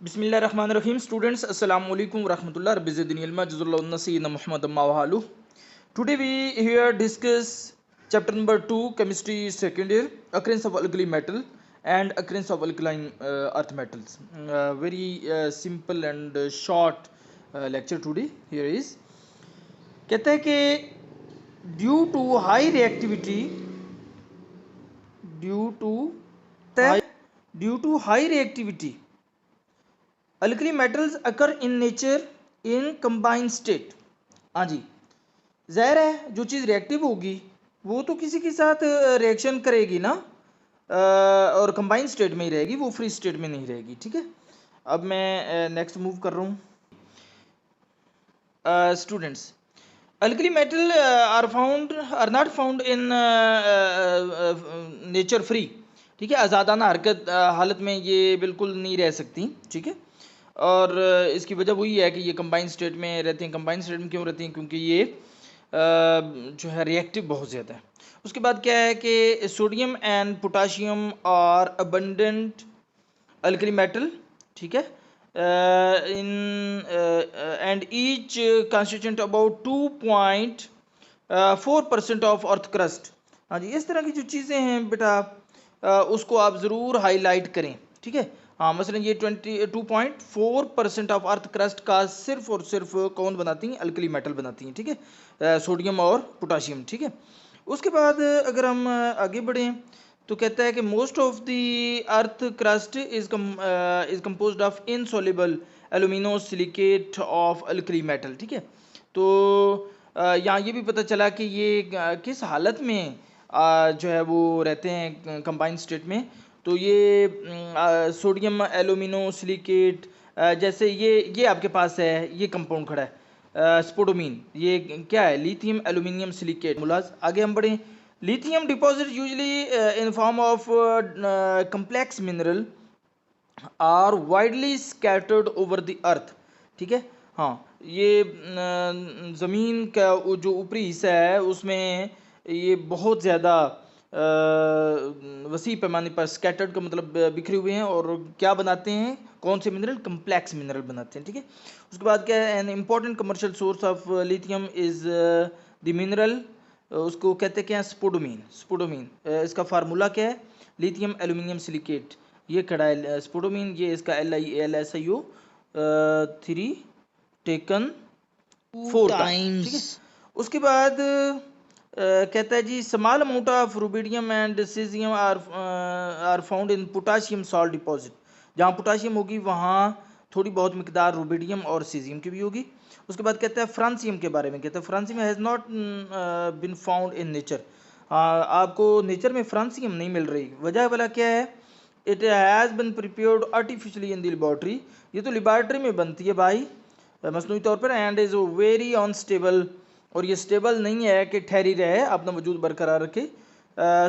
बिस्मिल्लाहिर्रहमानिर्रहीम। स्टूडेंट्स, अस्सलाम वालेकुम वरहमतुल्लाह रब्बिज़िदनी इल्मा जज़ल्लुल्लाह सय्यिदना मुहम्मद अम्मा वहालु। Today we here discuss chapter number 2 chemistry second year, occurrence of alkali metal and occurrence of alkaline earth metals. Very simple and short lecture today. Here is कहता है कि due to due to high reactivity alkali metals occur in nature in combined state. हाँ जी, ज़ाहिर है जो चीज़ reactive होगी वो तो किसी के साथ रिएक्शन करेगी ना, और कंबाइंड स्टेट में ही रहेगी, वो फ्री स्टेट में नहीं रहेगी। ठीक है, अब मैं नेक्स्ट मूव कर रहा हूँ। Students, alkali metal are not found in nature free. ठीक है, आज़ादाना हरकत हालत में ये बिल्कुल नहीं रह सकती। ठीक है, और इसकी वजह वही है कि ये कंबाइंड स्टेट में रहती हैं। कंबाइंड स्टेट में क्यों रहती हैं? क्योंकि ये जो है रिएक्टिव बहुत ज़्यादा है। उसके बाद क्या है कि sodium and potassium are abundant alkali metal. ठीक है, in and each constituent about 2.4% of earth crust. हाँ जी, इस तरह की जो चीज़ें हैं बेटा उसको आप ज़रूर हाईलाइट करें। ठीक है, हाँ, मसलन ये 22.4% ऑफ अर्थ क्रस्ट का सिर्फ और सिर्फ कौन बनाती हैं? अल्कली मेटल बनाती हैं। ठीक है, सोडियम और पोटाशियम। ठीक है, उसके बाद अगर हम आगे बढ़ें तो कहता है कि most of the earth crust is composed of insoluble alumino silicate of alkali metal. ठीक है, तो यहाँ ये भी पता चला कि ये किस हालत में जो है वो रहते हैं कंबाइंड स्टेट में। तो ये सोडियम एल्यूमिनो सिलिकेट, जैसे ये आपके पास है, ये कंपाउंड खड़ा है स्पोडोमीन, ये क्या है? Lithium aluminium silicate. मुलाज आगे हम बढ़ें। Lithium deposit usually in form of complex mineral are widely scattered over the earth। ठीक है, हाँ, ये ज़मीन का जो ऊपरी हिस्सा है उसमें ये बहुत ज़्यादा वसी पैमाने पर, स्कैटर्ड का मतलब बिखरे हुए हैं, और क्या बनाते हैं? कौन से मिनरल? कम्प्लेक्स मिनरल बनाते हैं। ठीक है, उसके बाद क्या है? An important commercial source of lithium is the mineral, उसको कहते क्या हैं? स्पोडोमीन। स्पोडोमीन इसका फार्मूला क्या है? लिथियम एल्यूमिनियम सिलिकेट, ये खड़ा है स्पोडोमीन, ये इसका LiAlSiO 3 टेकन 4 टाइम्स। ठीक है, उसके बाद कहता है जी small amount of rubidium and caesium are found in potassium salt deposit. जहाँ पोटाशियम होगी वहाँ थोड़ी बहुत मिकदार रुबिडियम और सीजियम की भी होगी। उसके बाद कहता है फ्रांसियम के बारे में, कहता है francium has not been found in nature. आपको नेचर में फ्रांसियम नहीं मिल रही। वजह वाला क्या है? It has been prepared artificially in the laboratory. ये तो लेबॉर्ट्री में बनती है भाई मसनूई तौर पर, एंड इज़ वेरी अनस्टेबल, और ये स्टेबल नहीं है कि ठहरी रहे, अपना वजूद बरकरार रखे।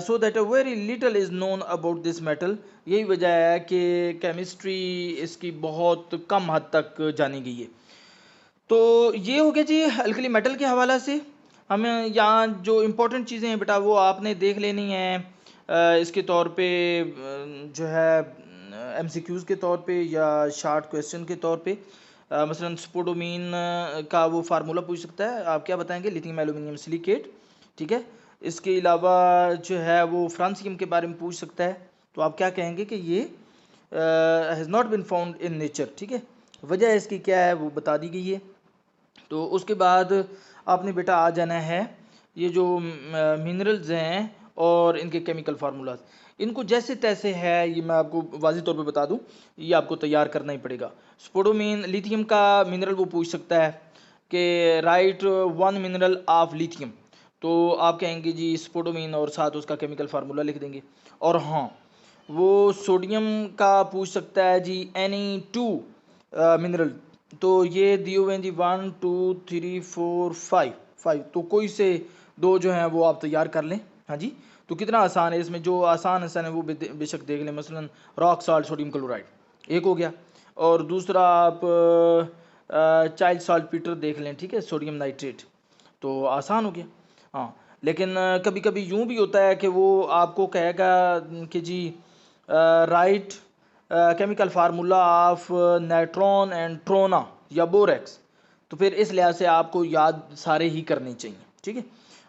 So that very little is known about this metal. यही वजह है कि केमिस्ट्री इसकी बहुत कम हद तक जानी गई है। तो ये हो गया जी अल्कली मेटल के हवाला से। हमें यहाँ जो इम्पोर्टेंट चीज़ें हैं बेटा वो आपने देख लेनी है इसके तौर पे, जो है MCQs के तौर पे या शार्ट क्वेश्चन के तौर पे। मसलन स्पोडोमीन का वो फार्मूला पूछ सकता है, आप क्या बताएंगे? Lithium aluminium silicate. ठीक है, इसके अलावा जो है वो फ्रांसियम के बारे में पूछ सकता है, तो आप क्या कहेंगे कि ये has not been found in nature. ठीक है, वजह इसकी क्या है वो बता दी गई है। तो उसके बाद आपने बेटा आ जाना है ये जो मिनरल्स हैं और इनके केमिकल फार्मूलाज, इनको जैसे तैसे है ये मैं आपको वाज़ी तौर पे बता दूं, ये आपको तैयार करना ही पड़ेगा। स्पोडोमीन लिथियम का मिनरल वो पूछ सकता है कि right one mineral of lithium, तो आप कहेंगे जी स्पोडोमीन और साथ उसका केमिकल फार्मूला लिख देंगे। और हाँ, वो सोडियम का पूछ सकता है जी Na2 मिनरल, तो ये दिए हुए हैं जी 1 2 3 4 5, तो कोई से दो जो हैं वो आप तैयार कर लें। हाँ जी, तो कितना आसान है, इसमें जो आसान है वो बेशक देख लें। मसलन रॉक साल्ट सोडियम क्लोराइड एक हो गया, और दूसरा आप चाइल्ड साल्ट पीटर देख लें। ठीक है, सोडियम नाइट्रेट, तो आसान हो गया। हाँ, लेकिन कभी कभी यूँ भी होता है कि वो आपको कहेगा कि जी right chemical formula of natron and trona या बोरेक्स, तो फिर इस लिहाज से आपको याद सारे ही करने चाहिए, ठीक है।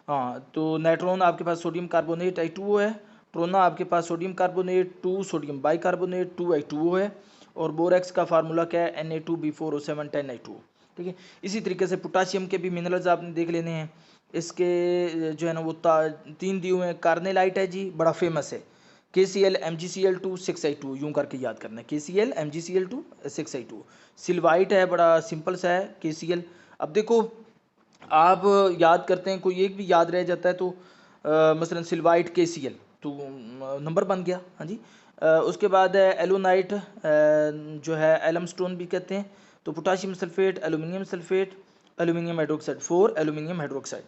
हाँ, तो नाइट्रॉन आपके पास सोडियम कार्बोनेट H2O है, ट्रोना आपके पास sodium carbonate 2 sodium bicarbonate 2 H2O है, और बोरेक्स का फार्मूला क्या है Na2B4O7 10H2O, ठीक है। इसी तरीके से पोटाशियम के भी मिनरल्स आपने देख लेने हैं। इसके जो है ना वो 3 दिए हुए हैं। कार्नेलाइट है जी, बड़ा फेमस है, KCl MgCl2 6I2, यूं करके याद करना है, KCl MgCl2 6I2। सिल्वाइट है, बड़ा सिंपल सा है KCl। अब देखो आप याद करते हैं, कोई एक भी याद रह जाता है तो मसलन सिल्वाइट KCl तो नंबर बन गया, हाँ जी। उसके बाद है एलोनाइट, जो है एलम स्टोन भी कहते हैं, तो potassium sulphate, aluminium sulphate, aluminium hydroxide 4 aluminium hydroxide.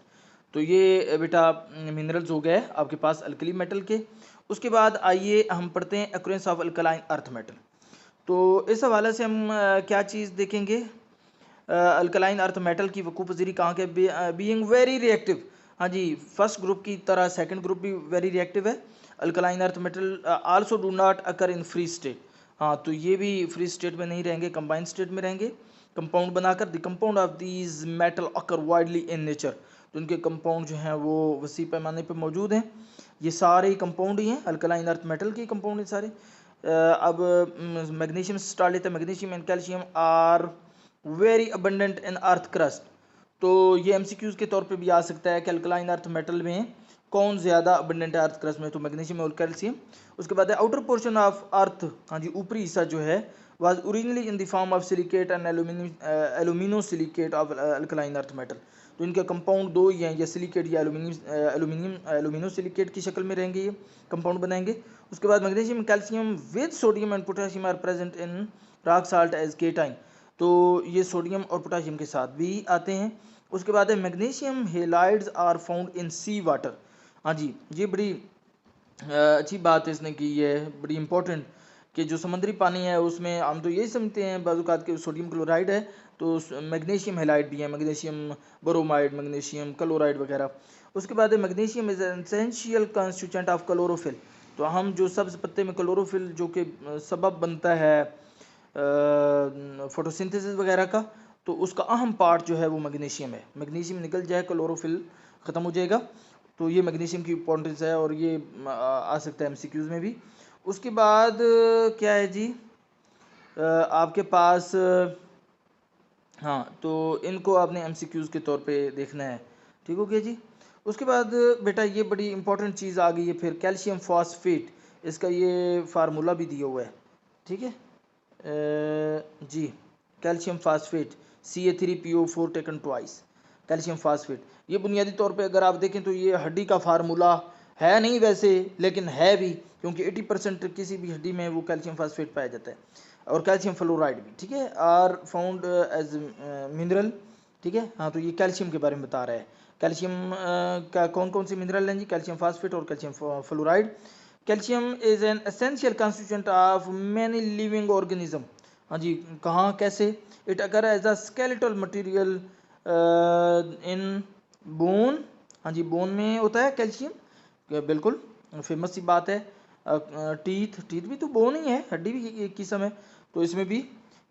तो ये बेटा मिनरल्स हो गए आपके पास अल्कली मेटल के। उसके बाद आइए हम पढ़ते हैं एक्रेंस ऑफ अल्कलाइन अर्थ मेटल। तो इस हवाले से हम क्या चीज़ देखेंगे, अल्कलाइन अर्थ मेटल की वकूफ़ पज़ीरी कहाँ के, बीइंग वेरी रिएक्टिव। हाँ जी, फर्स्ट ग्रुप की तरह सेकंड ग्रुप भी वेरी रिएक्टिव है। Alkaline earth metal also do not occur in free state. हाँ, तो ये भी फ्री स्टेट में नहीं रहेंगे, कंबाइंड स्टेट में रहेंगे कंपाउंड बनाकर। The compound of these metal occur widely in nature, तो इनके कंपाउंड जो हैं वो वसी पैमाने पर मौजूद हैं। ये सारे कंपाउंड ही हैं, अल्कलाइन अर्थ मेटल के कंपाउंड हैं सारे। अब मैग्नीशियम स्टार्ट लेते हैं। Magnesium and calcium are very abundant in earth crust. तो ये एमसीक्यूज के तौर पे भी आ सकता है कि अल्कलाइन अर्थ मेटल में कौन ज़्यादा अबंडेंट है अर्थ क्रस्ट में, तो मैग्नीशियम और कैल्शियम। उसके बाद आउटर पोर्शन ऑफ अर्थ, हाँ जी, ऊपरी हिस्सा जो है was originally in the form of silicate and alumino silicate of alkaline earth metal. तो इनके कंपाउंड दो ही हैं, या सिलिकेट या एल्यूमिनो सिलिकेट की शक्ल में रहेंगे, ये कंपाउंड बनाएंगे। उसके बाद magnesium calcium with sodium and potassium are present in rock salt as cation, तो ये सोडियम और पोटाशियम के साथ भी आते हैं। उसके बाद है magnesium halides are found in sea water. हाँ जी, ये बड़ी अच्छी बात इसने की है, बड़ी इंपॉर्टेंट, कि जो समुद्री पानी है उसमें हम तो यही समझते हैं बाज़-औक़ात के सोडियम क्लोराइड है, तो मैग्नीशियम हेलाइड भी है, मैग्नीशियम ब्रोमाइड, मैग्नीशियम क्लोराइड वगैरह। उसके बाद है magnesium is essential constituent of chlorophyll. तो हम जो सब्ज पत्ते में क्लोरोफिल जो कि सबब बनता है फोटोसिंथेसिस वगैरह का, तो उसका अहम पार्ट जो है वो मैग्नीशियम है। मैग्नीशियम निकल जाए क्लोरोफिल ख़त्म हो जाएगा, तो ये मैग्नीशियम की इंपॉर्टेंस है, और ये आ सकता है एमसीक्यूज़ में भी। उसके बाद क्या है जी, आपके पास हाँ, तो इनको आपने एमसीक्यूज़ के तौर पे देखना है, ठीक हो गया जी। उसके बाद बेटा ये बड़ी इंपॉर्टेंट चीज़ आ गई है फिर, कैल्शियम फॉस्फेट, इसका ये फार्मूला भी दिया हुआ है, ठीक है जी। Calcium phosphate Ca3PO4 taken twice, calcium phosphate. ये बुनियादी तौर पे अगर आप देखें तो ये हड्डी का फार्मूला है नहीं वैसे, लेकिन है भी, क्योंकि 80% किसी भी हड्डी में वो कैल्शियम फास्फेट पाया जाता है। और कैल्शियम फ्लोराइड भी, ठीक है, आर फाउंड एज मिनरल, ठीक है। हाँ, तो ये कैल्शियम के बारे में बता रहा है। कैल्शियम का कौन कौन से मिनरल हैं जी, कैल्शियम फास्फेट और calcium fluoride. Calcium is an essential constituent of many living organism. हाँ जी, कहाँ कैसे, it occur as a skeletal material in bone. हाँ जी, बोन में होता है कैल्शियम, बिल्कुल फेमस सी बात है। टीथ भी तो बोन ही है, हड्डी भी एक किस्म है, तो इसमें भी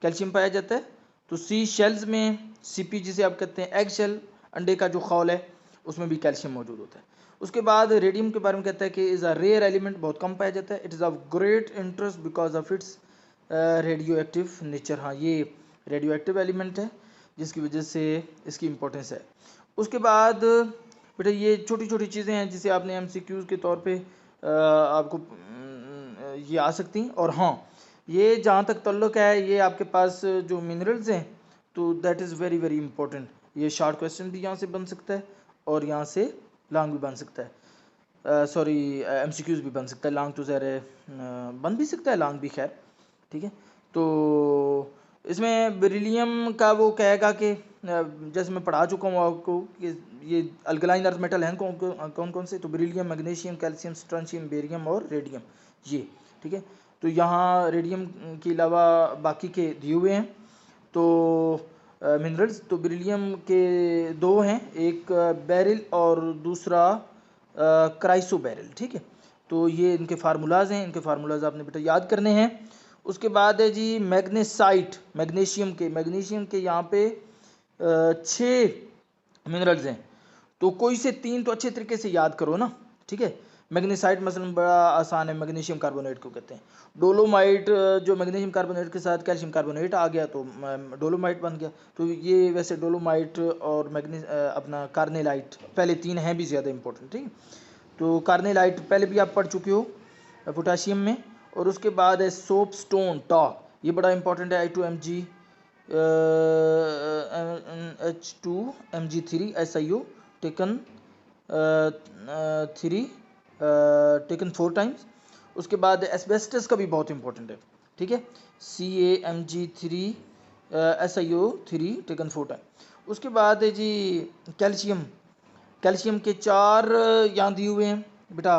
कैल्शियम पाया जाता है। तो सी शेल्स में, सीपी जिसे आप कहते हैं एग शेल, अंडे का जो खौल है, उसमें भी कैल्शियम मौजूद होता है। उसके बाद रेडियम के बारे में कहता है कि इज़ अ रेयर एलिमेंट, बहुत कम पाया जाता है। It is of great interest because of its radio active nature. हाँ, ये रेडियो एक्टिव एलिमेंट है जिसकी वजह से इसकी इम्पोर्टेंस है। उसके बाद बेटा ये छोटी छोटी चीज़ें हैं जिसे आपने एमसीक्यूज़ के तौर पे आपको ये आ सकती हैं। और हाँ, ये जहाँ तक तल्लुक़ है, ये आपके पास जो मिनरल्स हैं, तो that is very very important. ये शॉर्ट क्वेश्चन भी यहाँ से बन सकता है, और यहाँ से लॉन्ग भी बन सकता है, सॉरी एमसीक्यूज़ भी बन सकता है। लॉन्ग तो ज़रा बन भी सकता है, लॉन्ग भी, खैर ठीक है। तो इसमें बेरिलियम का वो कहेगा कि जैसे मैं पढ़ा चुका हूँ आपको कि ये अल्कलाइन अर्थ मेटल हैं कौन कौन से, तो beryllium, magnesium, calcium, strontium, barium और रेडियम, ये ठीक है। तो यहाँ रेडियम के अलावा बाकी के दिए हुए हैं तो मिनरल्स। तो बेरिलियम के दो हैं, एक बेरिल और दूसरा क्राइसो बेरिल, ठीक है। तो ये इनके फार्मूलाज हैं, इनके फार्मूलाज आपने बेटा याद करने हैं। उसके बाद है जी मैग्नेसाइट, मैग्नीशियम के यहाँ पे 6 मिनरल्स हैं, तो कोई से 3 तो अच्छे तरीके से याद करो ना, ठीक है। मैग्नेसाइट मसलन बड़ा आसान है, मैग्नीशियम कार्बोनेट को कहते हैं। डोलोमाइट, जो मैग्नीशियम कार्बोनेट के साथ कैल्शियम कार्बोनेट आ गया तो डोलोमाइट बन गया। तो ये वैसे डोलोमाइट और अपना कार्नेलाइट पहले 3 हैं भी ज़्यादा इंपॉर्टेंट, ठीक है। तो कार्नेलाइट पहले भी आप पढ़ चुके हो पोटाशियम में। और उसके बाद है सोप स्टोन टॉक, ये बड़ा इंपॉर्टेंट है, I2Mg H2Mg3 SiO taken 4 times. उसके बाद एस्बेस्टस का भी बहुत इंपॉर्टेंट है, ठीक है, CaMg3 SiO3 टेकन 4 टाइम। उसके बाद है जी कैल्शियम के 4 यहाँ दिए हुए हैं बेटा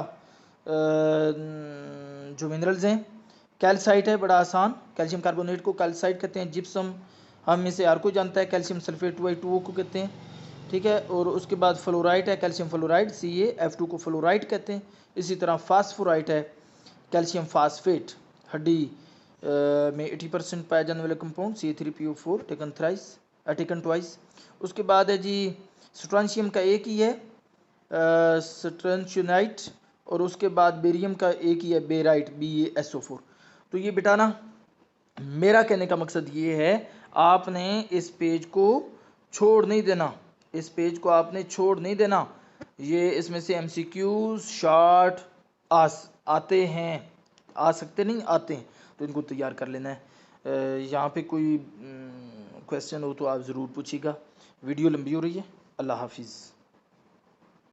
जो मिनरल्स हैं। कैल्साइट है बड़ा आसान, कैल्शियम कार्बोनेट को कैल्साइट कहते हैं। जिप्सम हम में से हर कोई जानता है, कैल्शियम सल्फेट 2 को कहते हैं, ठीक है। और उसके बाद फ्लोराइड है, कैल्शियम फ्लोराइड CaF2 को फ्लोराइड कहते हैं। इसी तरह फास्फोराइट है, कैल्शियम फास्फेट, हड्डी में 80% पाया जाने वाला कंपाउंड CA3PO4 टेकन ट्वाइस। उसके बाद है जी स्ट्रांशियम का एक ही है स्ट्रेंशनाइट, और उसके बाद बेरियम का एक ही है बेराइट BaSO4। तो ये बेटा ना, मेरा कहने का मकसद ये है, आपने इस पेज को छोड़ नहीं देना, इस पेज को आपने छोड़ नहीं देना। ये इसमें से MCQs शॉर्ट आते हैं, आ सकते नहीं आते हैं, तो इनको तैयार कर लेना है। यहाँ पे कोई क्वेश्चन हो तो आप ज़रूर पूछिएगा। वीडियो लंबी हो रही है। अल्लाह हाफिज़।